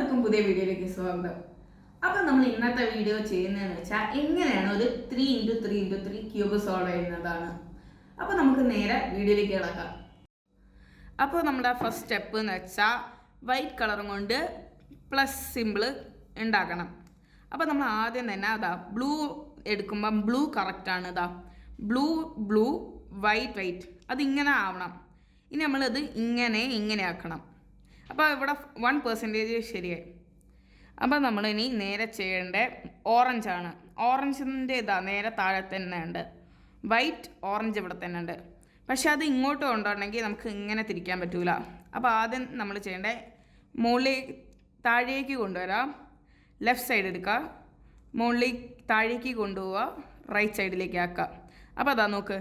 എല്ലാവർക്കും പുതിയ വീഡിയോയിലേക്ക് സ്വാഗതം. അപ്പോൾ നമ്മൾ ഇന്നത്തെ വീഡിയോ ചെയ്യുന്നതെന്ന് വെച്ചാൽ എങ്ങനെയാണ് ഒരു 3x3x3 ക്യൂബ് സോൾവ് ചെയ്യുന്നതാണ്. അപ്പോൾ നമുക്ക് നേരെ വീഡിയോയിലേക്ക് കിടക്കാം. അപ്പോൾ നമ്മുടെ ഫസ്റ്റ് സ്റ്റെപ്പ് എന്ന് വെച്ചാൽ വൈറ്റ് കളറും കൊണ്ട് പ്ലസ് സിമ്പിൾ ഉണ്ടാക്കണം. അപ്പോൾ നമ്മൾ ആദ്യം തന്നെ അതാ ബ്ലൂ എടുക്കുമ്പം ബ്ലൂ കറക്റ്റാണ്. ഇതാ ബ്ലൂ വൈറ്റ് അതിങ്ങനെ ആവണം. ഇനി നമ്മളത് ഇങ്ങനെ ആക്കണം. അപ്പോൾ ഇവിടെ 1% ശരിയായി. അപ്പോൾ നമ്മൾ ഇനി നേരെ ചെയ്യേണ്ട ഓറഞ്ചാണ്. ഓറഞ്ചിൻ്റെ ഇതാ നേരെ താഴെ തന്നെ ഉണ്ട്. വൈറ്റ് ഓറഞ്ച് ഇവിടെ തന്നെ ഉണ്ട്. പക്ഷെ അത് ഇങ്ങോട്ട് കൊണ്ടുവരണമെങ്കിൽ നമുക്ക് ഇങ്ങനെ തിരിക്കാൻ പറ്റൂല. അപ്പോൾ ആദ്യം നമ്മൾ ചെയ്യേണ്ടത് മുകളിലേക്ക് താഴേക്ക് കൊണ്ടുവരാം, ലെഫ്റ്റ് സൈഡ് എടുക്കുക, മുകളിലേക്ക് താഴേക്ക് കൊണ്ടുപോവുക, റൈറ്റ് സൈഡിലേക്ക് ആക്കുക. അപ്പോൾ അതാ നോക്ക്,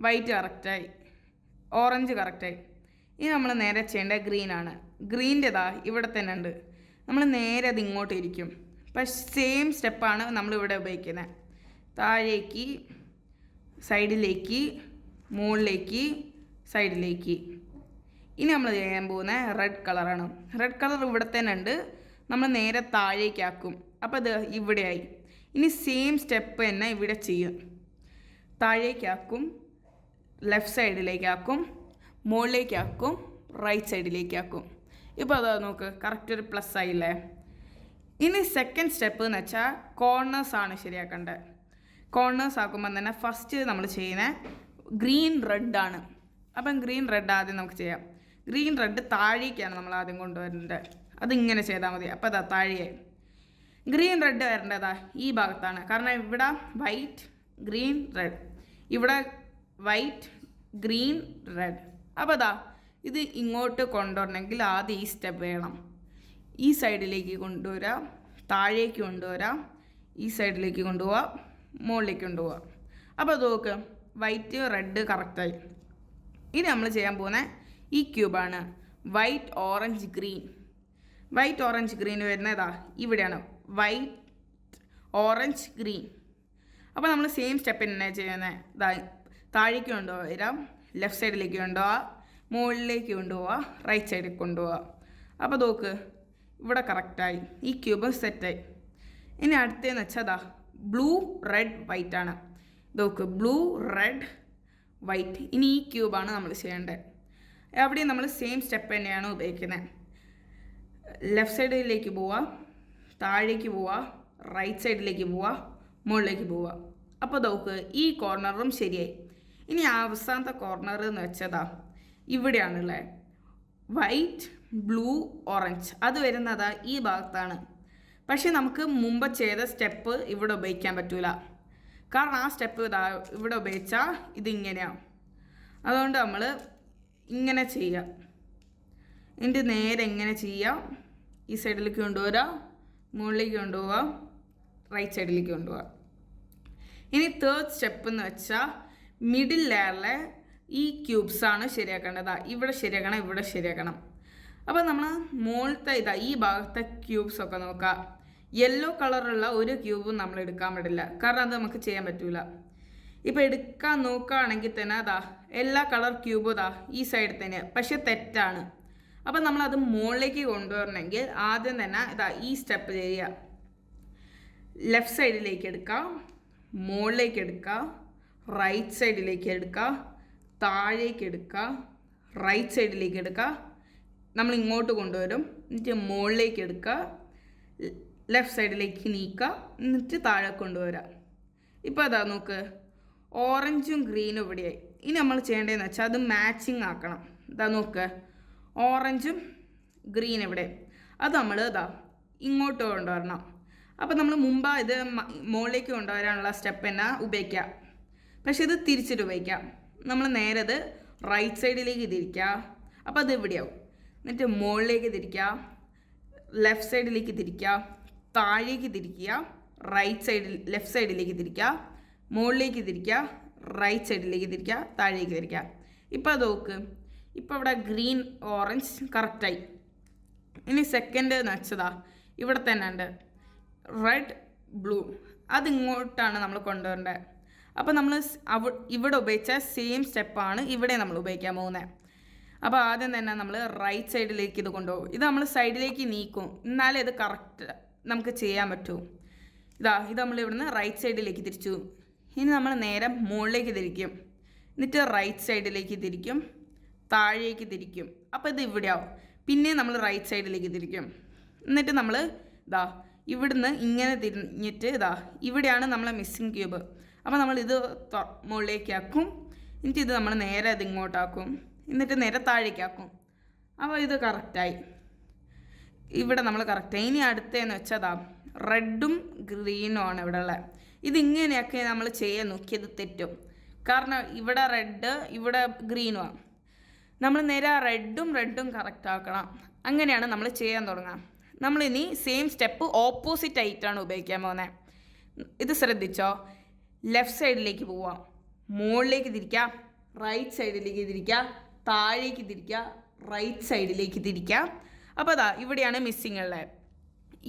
വൈറ്റ് കറക്റ്റായി, ഓറഞ്ച് കറക്റ്റായി. ഇനി നമ്മൾ നേരെ ചെയ്യേണ്ടത് ഗ്രീനാണ്. ഗ്രീൻ്റെതാ ഇവിടെ തന്നെ ഉണ്ട്. നമ്മൾ നേരെ അത് ഇങ്ങോട്ട് ഇരിക്കും. പക്ഷെ സെയിം സ്റ്റെപ്പാണ് നമ്മളിവിടെ ഉപയോഗിക്കുന്നത്. താഴേക്ക്, സൈഡിലേക്ക്, മുകളിലേക്ക്, സൈഡിലേക്ക്. ഇനി നമ്മൾ ചെയ്യാൻ പോകുന്ന റെഡ് കളറാണ്. റെഡ് കളർ ഇവിടെ തന്നെ ഉണ്ട്. നമ്മൾ നേരെ താഴേക്കാക്കും. അപ്പോൾ അത് ഇവിടെയായി. ഇനി സെയിം സ്റ്റെപ്പ് തന്നെ ഇവിടെ ചെയ്യും. താഴേക്കാക്കും, ലെഫ്റ്റ് സൈഡിലേക്കാക്കും, മുകളിലേക്കാക്കും, റൈറ്റ് സൈഡിലേക്കാക്കും. ഇപ്പോൾ അതാ നോക്ക്, കറക്റ്റ് ഒരു പ്ലസ് ആയില്ലേ. ഇനി സെക്കൻഡ് സ്റ്റെപ്പ് എന്ന് വെച്ചാൽ കോർണേഴ്സാണ് ശരിയാക്കേണ്ടത്. കോർണേഴ്സ് ആക്കുമ്പോൾ തന്നെ ഫസ്റ്റ് നമ്മൾ ചെയ്യുന്നത് ഗ്രീൻ റെഡാണ്. അപ്പം ഗ്രീൻ റെഡ് ആദ്യം നമുക്ക് ചെയ്യാം. ഗ്രീൻ റെഡ് താഴേക്കാണ് നമ്മൾ ആദ്യം കൊണ്ടുവരേണ്ടത്. അതിങ്ങനെ ചെയ്താൽ മതി. അപ്പോൾ അതാ താഴെയായി. ഗ്രീൻ റെഡ് വരേണ്ടതാ ഈ ഭാഗത്താണ്. കാരണം ഇവിടെ വൈറ്റ് ഗ്രീൻ റെഡ്, ഇവിടെ വൈറ്റ് ഗ്രീൻ റെഡ്. അപ്പോൾ അതാ ഇത് ഇങ്ങോട്ട് കൊണ്ടുവരണമെങ്കിൽ ആദ്യം ഈ സ്റ്റെപ്പ് വേണം. ഈ സൈഡിലേക്ക് കൊണ്ടുവരാം, താഴേക്ക് കൊണ്ടുവരാം, ഈ സൈഡിലേക്ക് കൊണ്ടുപോവാം, മുകളിലേക്ക് കൊണ്ടുപോവാം. അപ്പോൾ അത് നോക്ക്, വൈറ്റ് റെഡ് കറക്റ്റായി. ഇനി നമ്മൾ ചെയ്യാൻ പോകുന്ന ഈ ക്യൂബാണ് white orange green. White orange green വരുന്നതാ ഇവിടെയാണ്, വൈറ്റ് ഓറഞ്ച് ഗ്രീൻ. അപ്പോൾ നമ്മൾ സെയിം സ്റ്റെപ്പ് തന്നെ ചെയ്യുന്നത്. താഴേക്ക് കൊണ്ടുപോകാം, ലെഫ്റ്റ് സൈഡിലേക്ക് കൊണ്ടുപോവാം, മുകളിലേക്ക് കൊണ്ടുപോവുക, റൈറ്റ് സൈഡിൽ കൊണ്ടുപോവുക. അപ്പോൾ നോക്ക്, ഇവിടെ കറക്റ്റായി, ഈ ക്യൂബ് സെറ്റായി. ഇനി അടുത്തതെന്ന് വെച്ചാൽ അതാ ബ്ലൂ റെഡ് വൈറ്റ് ആണ്. നോക്ക്, ബ്ലൂ റെഡ് വൈറ്റ്. ഇനി ഈ ക്യൂബാണ് നമ്മൾ ചെയ്യേണ്ടത്. അവിടെ നമ്മൾ സെയിം സ്റ്റെപ്പ് തന്നെയാണ് ഉപയോഗിക്കുന്നത്. ലെഫ്റ്റ് സൈഡിലേക്ക് പോവുക, താഴേക്ക് പോവുക, റൈറ്റ് സൈഡിലേക്ക് പോവുക, മുകളിലേക്ക് പോവുക. അപ്പോൾ നോക്ക്, ഈ കോർണറും ശരിയായി. ഇനി അവസാനത്തെ കോർണർ എന്ന് വെച്ചതാ ഇവിടെയാണുള്ളത്, വൈറ്റ് ബ്ലൂ ഓറഞ്ച്. അത് വരുന്നതാ ഈ ഭാഗത്താണ്. പക്ഷെ നമുക്ക് മുമ്പ് ചെയ്ത സ്റ്റെപ്പ് ഇവിടെ ഉപയോഗിക്കാൻ പറ്റൂല. കാരണം ആ സ്റ്റെപ്പ് ഇവിടെ ഉപയോഗിച്ചാൽ ഇതിങ്ങനെയാണ്. അതുകൊണ്ട് നമ്മൾ ഇങ്ങനെ ചെയ്യാം. എന്നിട്ട് നേരെ ഇങ്ങനെ ചെയ്യാം. ഈ സൈഡിലേക്ക് കൊണ്ടുവരാം, മുകളിലേക്ക് കൊണ്ടുപോവാം, റൈറ്റ് സൈഡിലേക്ക് കൊണ്ടുപോവാം. ഇനി തേർഡ് സ്റ്റെപ്പ് എന്ന് വെച്ചാൽ മിഡിൽ ലെയറിലെ ഈ ക്യൂബ്സാണ് ശരിയാക്കേണ്ടത്. ഇവിടെ ശരിയാക്കണം, ഇവിടെ ശരിയാക്കണം. അപ്പോൾ നമ്മൾ മുകളിലത്തെ ഈ ഭാഗത്തെ ക്യൂബ്സൊക്കെ നോക്കാം. യെല്ലോ കളറുള്ള ഒരു ക്യൂബും നമ്മൾ എടുക്കാൻ പാടില്ല. കാരണം അത് നമുക്ക് ചെയ്യാൻ പറ്റൂല. ഇപ്പോൾ എടുക്കാൻ നോക്കുകയാണെങ്കിൽ തന്നെ എല്ലാ കളർ ക്യൂബും ഈ സൈഡിൽ തന്നെ, പക്ഷെ തെറ്റാണ്. അപ്പം നമ്മളത് മുകളിലേക്ക് കൊണ്ടുവരണമെങ്കിൽ ആദ്യം തന്നെ ഈ സ്റ്റെപ്പ് ചെയ്യുക. ലെഫ്റ്റ് സൈഡിലേക്ക് എടുക്കാം, മുകളിലേക്ക് എടുക്കുക, റൈറ്റ് സൈഡിലേക്ക് എടുക്കുക, താഴേക്ക് എടുക്കുക, റൈറ്റ് സൈഡിലേക്ക് എടുക്കുക, നമ്മൾ ഇങ്ങോട്ട് കൊണ്ടുവരും, എന്നിട്ട് മുകളിലേക്ക് എടുക്കുക, ലെഫ്റ്റ് സൈഡിലേക്ക് നീക്കുക, എന്നിട്ട് താഴെ കൊണ്ടുവരാം. ഇപ്പോൾ അതാ നോക്ക്, ഓറഞ്ചും ഗ്രീനും ഇവിടെയായി. ഇനി നമ്മൾ ചെയ്യേണ്ടതെന്ന് വെച്ചാൽ അത് മാച്ചിങ് ആക്കണം. ഇതാ നോക്ക്, ഓറഞ്ചും ഗ്രീൻ ഇവിടെ, അത് നമ്മൾ ഇങ്ങോട്ട് കൊണ്ടുവരണം. അപ്പോൾ നമ്മൾ മുമ്പ് ഇത് മുകളിലേക്ക് കൊണ്ടുവരാനുള്ള സ്റ്റെപ്പ് തന്നെ ഉപയോഗിക്കാം. പക്ഷെ ഇത് തിരിച്ചിട്ട് ഉപയോഗിക്കാം. നമ്മൾ നേരെ അത് റൈറ്റ് സൈഡിലേക്ക് തിരിക്കുക. അപ്പോൾ അത് ഇവിടെയാവും. എന്നിട്ട് മുകളിലേക്ക് തിരിക്കുക, ലെഫ്റ്റ് സൈഡിലേക്ക് തിരിക്കുക, താഴേക്ക് തിരിക്കുക, റൈറ്റ് സൈഡിൽ ലെഫ്റ്റ് സൈഡിലേക്ക് തിരിക്കുക, മുകളിലേക്ക് തിരിക്കുക, റൈറ്റ് സൈഡിലേക്ക് തിരിക്കുക, താഴേക്ക് തിരിക്കുക. ഇപ്പോൾ അത് നോക്ക്, ഇപ്പോൾ ഇവിടെ ഗ്രീൻ ഓറഞ്ച് കറക്റ്റായി. ഇനി സെക്കൻഡ് എന്ന് വെച്ചതാ ഇവിടെ തന്നെ ഉണ്ട്, റെഡ് ബ്ലൂ. അതിങ്ങോട്ടാണ് നമ്മൾ കൊണ്ടുവരേണ്ടത്. അപ്പോൾ നമ്മൾ ഇവിടെ ഉപയോഗിച്ച സെയിം സ്റ്റെപ്പാണ് ഇവിടെ നമ്മൾ ഉപയോഗിക്കാൻ പോകുന്നത്. അപ്പോൾ ആദ്യം തന്നെ നമ്മൾ റൈറ്റ് സൈഡിലേക്ക് ഇത് കൊണ്ടുപോകും. ഇത് നമ്മൾ സൈഡിലേക്ക് നീക്കും, എന്നാലേ ഇത് കറക്റ്റ് നമുക്ക് ചെയ്യാൻ പറ്റൂ. ഇത് നമ്മൾ ഇവിടുന്ന് റൈറ്റ് സൈഡിലേക്ക് തിരിച്ചു. ഇനി നമ്മൾ നേരെ മുകളിലേക്ക് തിരിക്കും, എന്നിട്ട് റൈറ്റ് സൈഡിലേക്ക് തിരിക്കും, താഴേക്ക് തിരിക്കും. അപ്പോൾ ഇത് ഇവിടെയാവും. പിന്നെ നമ്മൾ റൈറ്റ് സൈഡിലേക്ക് തിരിക്കും, എന്നിട്ട് നമ്മൾ ഇവിടുന്ന് ഇങ്ങനെ തിരിഞ്ഞിട്ട് ഇവിടെയാണ് നമ്മളെ മിസ്സിങ് ക്യൂബ്. അപ്പോൾ നമ്മളിത് മുകളിലേക്കാക്കും, എന്നിട്ട് ഇത് നമ്മൾ നേരെ ഇത് ഇങ്ങോട്ടാക്കും, എന്നിട്ട് നേരെ താഴേക്കാക്കും. അപ്പോൾ ഇത് കറക്റ്റായി. ഇവിടെ നമ്മൾ കറക്റ്റായി. ഇനി അടുത്തതെന്ന് വെച്ചാൽ റെഡും ഗ്രീനും ആണ് ഇവിടെ ഉള്ളത്. ഇതിങ്ങനെയൊക്കെ നമ്മൾ ചെയ്യാൻ നോക്കിയത് തെറ്റും. കാരണം ഇവിടെ റെഡ് ഇവിടെ ഗ്രീനുമാണ്. നമ്മൾ നേരെ റെഡും കറക്റ്റ് ആക്കണം. അങ്ങനെയാണ് നമ്മൾ ചെയ്യാൻ തുടങ്ങുക. നമ്മളിനി സെയിം സ്റ്റെപ്പ് ഓപ്പോസിറ്റ് ആയിട്ടാണ് ഉപയോഗിക്കാൻ പോകുന്നത്. ഇത് ശ്രദ്ധിച്ചോ. ലെഫ്റ്റ് സൈഡിലേക്ക് പോവാം, മുകളിലേക്ക് തിരിക്കുക, റൈറ്റ് സൈഡിലേക്ക് തിരിക്കുക, താഴേക്ക് തിരിക്കുക, റൈറ്റ് സൈഡിലേക്ക് തിരിക്കുക. അപ്പോൾ ഇവിടെയാണ് മിസ്സിങ് ഉള്ളത്.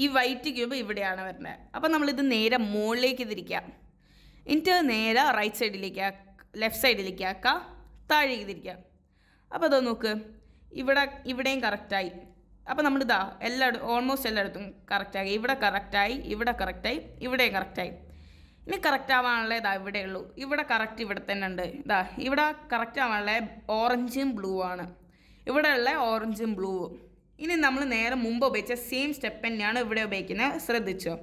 ഈ വൈറ്റ് ക്യൂബ് ഇവിടെയാണ് വരുന്നത്. അപ്പോൾ നമ്മളിത് നേരെ മുകളിലേക്ക് തിരിക്കുക, എന്നിട്ട് നേരെ റൈറ്റ് സൈഡിലേക്ക് ലെഫ്റ്റ് സൈഡിലേക്ക് ആക്കുക, താഴേക്ക് തിരിക്കുക. അപ്പോൾ അത് നോക്ക്, ഇവിടെയും കറക്റ്റായി. അപ്പോൾ നമ്മളിതാ ഓൾമോസ്റ്റ് എല്ലായിടത്തും കറക്റ്റായി. ഇവിടെ കറക്റ്റായി, ഇവിടെ കറക്റ്റായി, ഇവിടെയും കറക്റ്റായി. ഇനി കറക്റ്റ് ആവാനുള്ള ഇവിടെ ഉള്ളൂ. ഇവിടെ കറക്റ്റ് ഇവിടെ തന്നെ ഉണ്ട്. ഇവിടെ കറക്റ്റ് ആവാനുള്ള ഓറഞ്ചും ബ്ലൂ ആണ്. ഇവിടെ ഉള്ള ഓറഞ്ചും ബ്ലൂവും. ഇനി നമ്മൾ നേരെ മുമ്പ് ഉപയോഗിച്ച സെയിം സ്റ്റെപ്പ് തന്നെയാണ് ഇവിടെ ഉപയോഗിക്കുന്നത്. ശ്രദ്ധിച്ചോ.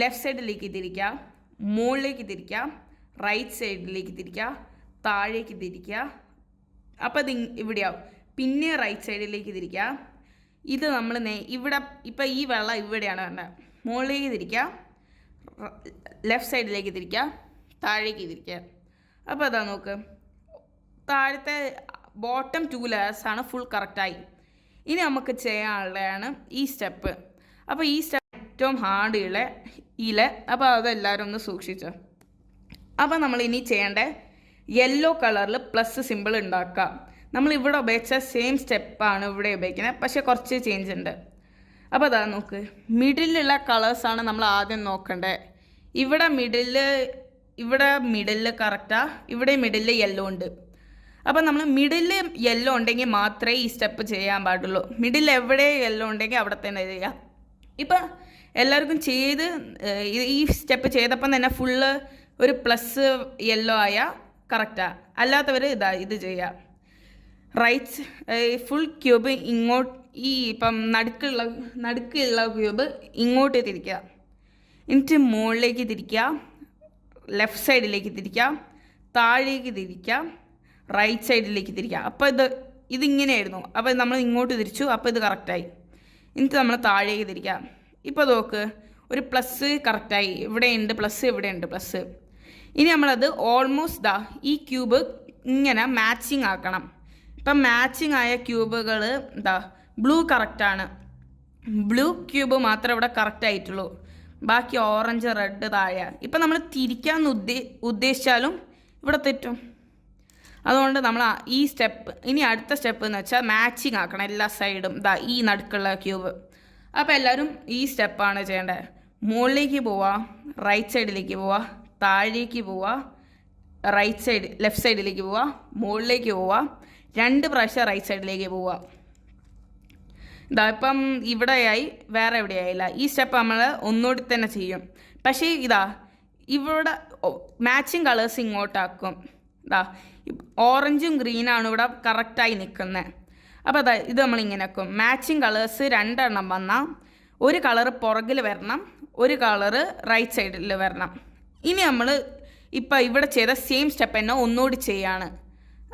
ലെഫ്റ്റ് സൈഡിലേക്ക് തിരിക്കുക, മുകളിലേക്ക് തിരിക്കുക, റൈറ്റ് സൈഡിലേക്ക് തിരിക്കുക, താഴേക്ക് തിരിക്കുക. അപ്പോൾ ഇത് ഇവിടെയാവും. പിന്നെ റൈറ്റ് സൈഡിലേക്ക് തിരിക്കുക. ഇത് നമ്മൾ ഇവിടെ ഇപ്പം ഈ വെള്ളം ഇവിടെയാണ് വേണ്ടത്. മുകളിലേക്ക് തിരിക്കുക, ലെഫ്റ്റ് സൈഡിലേക്ക് തിരിക്കുക, താഴേക്ക് തിരിക്കുക. അപ്പോൾ അതാ നോക്ക്, താഴത്തെ ബോട്ടം 2 ലെയേഴ്സാണ് ഫുൾ കറക്റ്റായി. ഇനി നമുക്ക് ചെയ്യാനുള്ളതാണ് ഈ സ്റ്റെപ്പ്. അപ്പോൾ ഈ സ്റ്റെപ്പ് ഏറ്റവും ഹാർഡ് ഇല. അപ്പോൾ അതെല്ലാവരും ഒന്ന് സൂക്ഷിച്ചോ. അപ്പോൾ നമ്മൾ ഇനി ചെയ്യേണ്ട യെല്ലോ കളറിൽ പ്ലസ് സിമ്പിൾ ഉണ്ടാക്കുക. നമ്മളിവിടെ ഉപയോഗിച്ച സെയിം സ്റ്റെപ്പാണ് ഇവിടെ ഉപയോഗിക്കുന്നത്, പക്ഷേ കുറച്ച് ചേഞ്ച് ഉണ്ട്. അപ്പോൾ അതാ നോക്ക്, മിഡിലുള്ള കളേഴ്സാണ് നമ്മൾ ആദ്യം നോക്കേണ്ടത്. ഇവിടെ മിഡില് കറക്റ്റാ, ഇവിടെ മിഡില് യെല്ലോ ഉണ്ട്. അപ്പോൾ നമ്മൾ മിഡില് യെല്ലോ ഉണ്ടെങ്കിൽ മാത്രമേ ഈ സ്റ്റെപ്പ് ചെയ്യാൻ പാടുള്ളൂ. മിഡിൽ എവിടെ യെല്ലോ ഉണ്ടെങ്കിൽ അവിടെ തന്നെ ചെയ്യാം. ഇപ്പം എല്ലാവർക്കും ഈ സ്റ്റെപ്പ് ചെയ്തപ്പം തന്നെ ഫുള്ള് ഒരു പ്ലസ് യെല്ലോ ആയാൽ കറക്റ്റാണ്. അല്ലാത്തവർ ഇത് ചെയ്യാം. റൈറ്റ് ഫുൾ ക്യൂബ് ഇങ്ങോട്ട്, ഇപ്പം നടുക്കുള്ള ക്യൂബ് ഇങ്ങോട്ട് തിരിക്കുക, എന്നിട്ട് മുകളിലേക്ക് തിരിക്കുക, ലെഫ്റ്റ് സൈഡിലേക്ക് തിരിക്കുക, താഴേക്ക് തിരിക്കുക, റൈറ്റ് സൈഡിലേക്ക് തിരിക്കുക. അപ്പോൾ ഇതിങ്ങനെയായിരുന്നു. അപ്പോൾ നമ്മൾ ഇങ്ങോട്ട് തിരിച്ചു. അപ്പോൾ ഇത് കറക്റ്റായി. എന്നിട്ട് നമ്മൾ താഴേക്ക് തിരിക്കുക. ഇപ്പോൾ നോക്ക്, ഒരു പ്ലസ് കറക്റ്റായി. ഇവിടെയുണ്ട് പ്ലസ്, ഇവിടെയുണ്ട് പ്ലസ്. ഇനി നമ്മളത് ഓൾമോസ്റ്റ് ഈ ക്യൂബ് ഇങ്ങനെ മാച്ചിങ് ആക്കണം. ഇപ്പം മാച്ചിങ് ആയ ക്യൂബുകൾ ബ്ലൂ കറക്റ്റാണ്. ബ്ലൂ ക്യൂബ് മാത്രമേ ഇവിടെ കറക്റ്റ് ആയിട്ടുള്ളൂ. ബാക്കി ഓറഞ്ച്, റെഡ് താഴെ. ഇപ്പം നമ്മൾ തിരിക്കാൻ ഉദ്ദേശിച്ചാലും ഇവിടെ തെറ്റും. അതുകൊണ്ട് നമ്മൾ ഈ സ്റ്റെപ്പ്, ഇനി അടുത്ത സ്റ്റെപ്പ് എന്ന് വെച്ചാൽ മാച്ചിങ് ആക്കണം എല്ലാ സൈഡും. ഈ നടുക്കുള്ള ക്യൂബ്. അപ്പോൾ എല്ലാവരും ഈ സ്റ്റെപ്പാണ് ചെയ്യേണ്ടത്. മുകളിലേക്ക് പോവുക, റൈറ്റ് സൈഡിലേക്ക് പോവുക, താഴേക്ക് പോവുക, ലെഫ്റ്റ് സൈഡിലേക്ക് പോവുക, മുകളിലേക്ക് പോവുക, 2 പ്രാവശ്യം റൈറ്റ് സൈഡിലേക്ക് പോവുക. ഇപ്പം ഇവിടെയായി, വേറെ എവിടെയായില്ല. ഈ സ്റ്റെപ്പ് നമ്മൾ ഒന്നുകൂടി തന്നെ ചെയ്യും. പക്ഷേ ഇവിടെ മാച്ചിങ് കളേഴ്സ് ഇങ്ങോട്ടാക്കും. ഓറഞ്ചും ഗ്രീനാണ് ഇവിടെ കറക്റ്റായി നിൽക്കുന്നത്. അപ്പോൾ ഇത് നമ്മളിങ്ങനെ ആക്കും. മാച്ചിങ് കളേഴ്സ് 2 എണ്ണം വന്നാൽ ഒരു കളറ് പുറകിൽ വരണം, ഒരു കളറ് റൈറ്റ് സൈഡിൽ വരണം. ഇനി നമ്മൾ ഇപ്പം ഇവിടെ ചെയ്ത സെയിം സ്റ്റെപ്പ് തന്നെ ഒന്നുകൂടി ചെയ്യാണ്.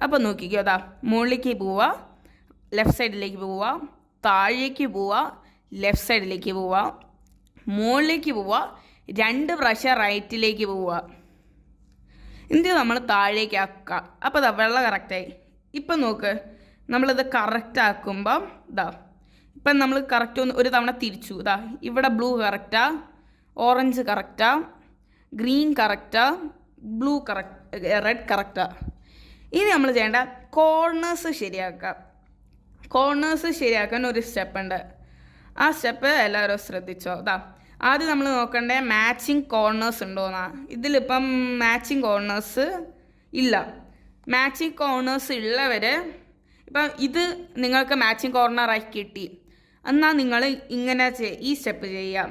അപ്പോൾ നോക്കിക്കോ, മുകളിലേക്ക് പോവുക, ലെഫ്റ്റ് സൈഡിലേക്ക് പോവുക, താഴേക്ക് പോവുക, ലെഫ്റ്റ് സൈഡിലേക്ക് പോവുക, മുകളിലേക്ക് പോവുക, 2 പ്രാവശ്യം റൈറ്റിലേക്ക് പോവുക. എന്നിട്ട് നമ്മൾ താഴേക്ക് ആക്കുക. അപ്പോൾ വെള്ളം കറക്റ്റായി. ഇപ്പം നോക്ക്, നമ്മളിത് കറക്റ്റ് ആക്കുമ്പം ഇപ്പം നമ്മൾ കറക്റ്റ് ഒരു തവണ തിരിച്ചു. ഇവിടെ blue correct, orange correct, green correct, blue red correct. ഇനി നമ്മൾ ചെയ്യേണ്ട കോർണേഴ്സ് ശരിയാക്കുക. കോർണേഴ്സ് ശരിയാക്കാൻ ഒരു സ്റ്റെപ്പ് ഉണ്ട്. ആ സ്റ്റെപ്പ് എല്ലാവരും ശ്രദ്ധിച്ചോ. ആദ്യം നമ്മൾ നോക്കേണ്ടത് മാച്ചിങ് കോർണേഴ്സ് ഉണ്ടോയെന്നാണ്. ഇതിലിപ്പം മാച്ചിങ് കോർണേഴ്സ് ഇല്ല. മാച്ചിങ് കോർണേഴ്സ് ഉള്ളവർ ഇപ്പം ഇത് നിങ്ങൾക്ക് മാച്ചിങ് കോർണറായി കിട്ടി, എന്നാൽ നിങ്ങൾ ഇങ്ങനെ ഈ സ്റ്റെപ്പ് ചെയ്യാം.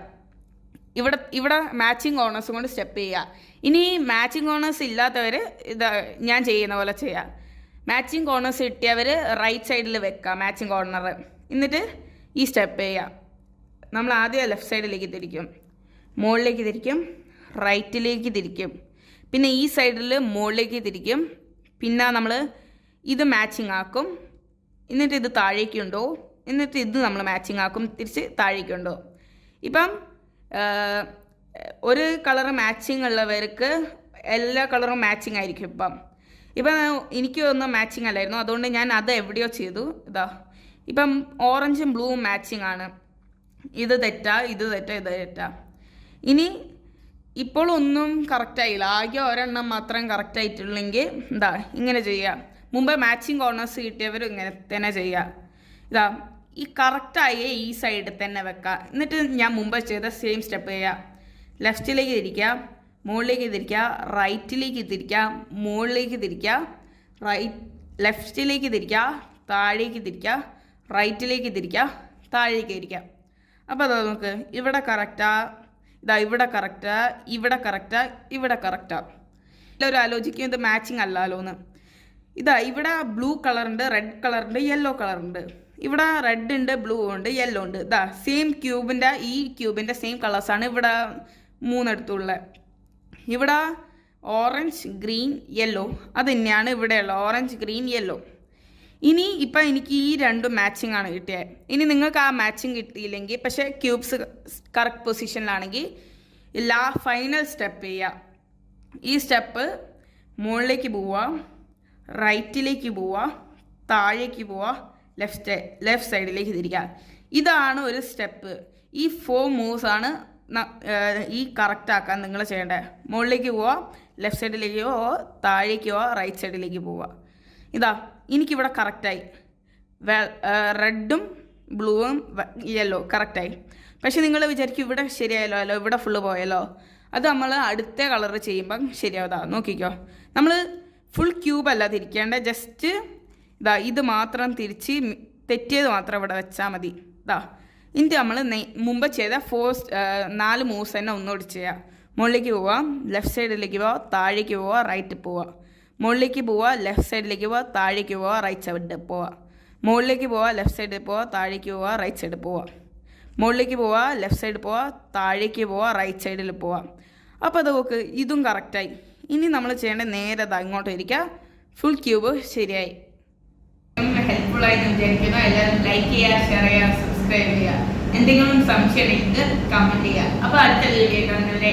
ഇവിടെ മാച്ചിങ് കോർണേഴ്സ് കൊണ്ട് സ്റ്റെപ്പ് ചെയ്യുക. ഇനി മാച്ചിങ് കോർണേഴ്സ് ഇല്ലാത്തവർ ഞാൻ ചെയ്യുന്ന പോലെ ചെയ്യാം. മാച്ചിങ് കോർണേഴ്സ് കിട്ടിയവർ റൈറ്റ് സൈഡിൽ വെക്കുക മാച്ചിങ് കോർണർ. എന്നിട്ട് ഈ സ്റ്റെപ്പ് ചെയ്യുക. നമ്മൾ ആദ്യം ലെഫ്റ്റ് സൈഡിലേക്ക് തിരിക്കും, മുകളിലേക്ക് തിരിക്കും, റൈറ്റിലേക്ക് തിരിക്കും, പിന്നെ ഈ സൈഡിൽ മുകളിലേക്ക് തിരിക്കും. പിന്നെ നമ്മൾ ഇത് മാച്ചിങ് ആക്കും, എന്നിട്ട് ഇത് താഴേക്കുണ്ടോ, എന്നിട്ട് ഇത് നമ്മൾ മാച്ചിങ് ആക്കും, തിരിച്ച് താഴേക്കുണ്ടോ. ഇപ്പം ഒരു കളർ മാച്ചിങ് ഉള്ളവർക്ക് എല്ലാ കളറും മാച്ചിങ് ആയിരിക്കും. ഇപ്പം എനിക്ക് ഒന്നും മാച്ചിങ് അല്ലായിരുന്നു, അതുകൊണ്ട് ഞാൻ അത് എവിടെയോ ചെയ്തു. ഇപ്പം ഓറഞ്ചും ബ്ലൂവും മാച്ചിങ് ആണ്. ഇത് തെറ്റാ, ഇത് തെറ്റാ, ഇത് തെറ്റാ. ഇനി ഇപ്പോൾ ഒന്നും കറക്റ്റായില്ല, ആകെ ഒരെണ്ണം മാത്രം കറക്റ്റായിട്ടുള്ളെങ്കിൽ ഇങ്ങനെ ചെയ്യുക. മുമ്പ് മാച്ചിങ് കോർണേഴ്സ് കിട്ടിയവർ ഇങ്ങനെ തന്നെ ചെയ്യുക. ഈ കറക്റ്റായ ഈ സൈഡിൽ തന്നെ വെക്കുക. എന്നിട്ട് ഞാൻ മുമ്പ് ചെയ്ത സെയിം സ്റ്റെപ്പ് ചെയ്യുക. ലെഫ്റ്റിലേക്ക് തിരിക്കുക, മുകളിലേക്ക് തിരിക്കുക, റൈറ്റിലേക്ക് തിരിക്കുക, മുകളിലേക്ക് തിരിക്കുക, ലെഫ്റ്റിലേക്ക് തിരിക്കുക, താഴേക്ക് തിരിക്കുക, റൈറ്റിലേക്ക് തിരിക്കുക, താഴേക്ക് തിരിക്കുക. അപ്പോൾ അതാ നമുക്ക് ഇവിടെ കറക്റ്റാ, ഇവിടെ കറക്റ്റാ, ഇവിടെ കറക്റ്റാ, ഇവിടെ കറക്റ്റാ. എല്ലാവരും ആലോചിക്കും ഇത് മാച്ചിങ് അല്ലല്ലോ എന്ന്. ഇവിടെ ബ്ലൂ കളറുണ്ട്, റെഡ് കളറുണ്ട്, യെല്ലോ കളറുണ്ട്. ഇവിടെ റെഡ് ഉണ്ട്, ബ്ലൂ ഉണ്ട്, യെല്ലോ ഉണ്ട്. സെയിം ക്യൂബിൻ്റെ ഈ ക്യൂബിൻ്റെ സെയിം കളേഴ്സാണ് ഇവിടെ മൂന്നെടുത്തുള്ളത്. ഇവിടെ ഓറഞ്ച്, ഗ്രീൻ, യെല്ലോ അത് തന്നെയാണ് ഇവിടെയുള്ള ഓറഞ്ച്, ഗ്രീൻ, യെല്ലോ. ഇപ്പം എനിക്ക് ഈ രണ്ടും മാച്ചിങ് ആണ് കിട്ടിയത്. ഇനി നിങ്ങൾക്ക് ആ മാച്ചിങ് കിട്ടിയില്ലെങ്കിൽ, പക്ഷേ ക്യൂബ്സ് കറക്റ്റ് പൊസിഷനിലാണെങ്കിൽ ഫൈനൽ സ്റ്റെപ്പ് ചെയ്യുക. ഈ സ്റ്റെപ്പ് മുകളിലേക്ക് പോവുക, റൈറ്റിലേക്ക് പോവുക, താഴേക്ക് പോവുക, ലെഫ്റ്റ് സൈഡിലേക്ക് തിരിക്കുക. ഇതാണ് ഒരു സ്റ്റെപ്പ്. ഈ 4 മൂവ്സ് ആണ് ഈ കറക്റ്റ് ആക്കാൻ നിങ്ങൾ ചെയ്യേണ്ടത്. മുകളിലേക്ക് പോവുക, ലെഫ്റ്റ് സൈഡിലേക്ക് പോവുക, താഴേക്ക് പോവുക, റൈറ്റ് സൈഡിലേക്ക് പോവുക. എനിക്കിവിടെ കറക്റ്റായി. റെഡും ബ്ലൂവും യെല്ലോ കറക്റ്റായി. പക്ഷെ നിങ്ങൾ വിചാരിക്കും ഇവിടെ ശരിയായല്ലോ, അല്ലോ ഇവിടെ ഫുള്ള് പോയല്ലോ. അത് നമ്മൾ അടുത്ത കളർ ചെയ്യുമ്പം ശരിയാവതാ. നോക്കിക്കോ, നമ്മൾ ഫുൾ ക്യൂബ് അല്ല തിരിക്കേണ്ട, ജസ്റ്റ് ഇത് മാത്രം തിരിച്ച് തെറ്റിയത് മാത്രം ഇവിടെ വെച്ചാൽ മതി. എന്നിട്ട് നമ്മൾ മുമ്പ് ചെയ്ത 4 മൂവ്സ് തന്നെ ഒന്നുകൂടി ചെയ്യാം. മുകളിലേക്ക് പോവാം, ലെഫ്റ്റ് സൈഡിലേക്ക് പോവാം, താഴേക്ക് പോവാം, റൈറ്റ് പോവാം. മുകളിലേക്ക് പോവുക, ലെഫ്റ്റ് സൈഡിലേക്ക് പോവുക, താഴേക്ക് പോവുക, റൈറ്റ് സൈഡിൽ പോവുക. മുകളിലേക്ക് പോവുക, ലെഫ്റ്റ് സൈഡിൽ പോവുക, താഴേക്ക് പോവുക, റൈറ്റ് സൈഡിൽ പോവുക. മുകളിലേക്ക് പോവുക, ലെഫ്റ്റ് സൈഡിൽ പോവുക, താഴേക്ക് പോവുക, റൈറ്റ് സൈഡിൽ പോവുക. അപ്പോൾ അത് നോക്ക്, ഇതും കറക്റ്റായി. ഇനി നമ്മൾ ചെയ്യേണ്ടത് നേരെ ഇങ്ങോട്ട് ഇരിക്കുക. ഫുൾ ക്യൂബ് ശരിയായി. ഹെൽപ്ഫുള്ളായിട്ട് വിചാരിക്കുന്നു. എല്ലാവരും ലൈക്ക് ചെയ്യുക, ഷെയർ ചെയ്യുക, സബ്സ്ക്രൈബ് ചെയ്യുക. എന്തെങ്കിലും സംശയം ഉണ്ടെങ്കിൽ കമൻറ്റ് ചെയ്യുക. അപ്പോൾ അടുത്ത വീഡിയോ കാണുന്നവരെ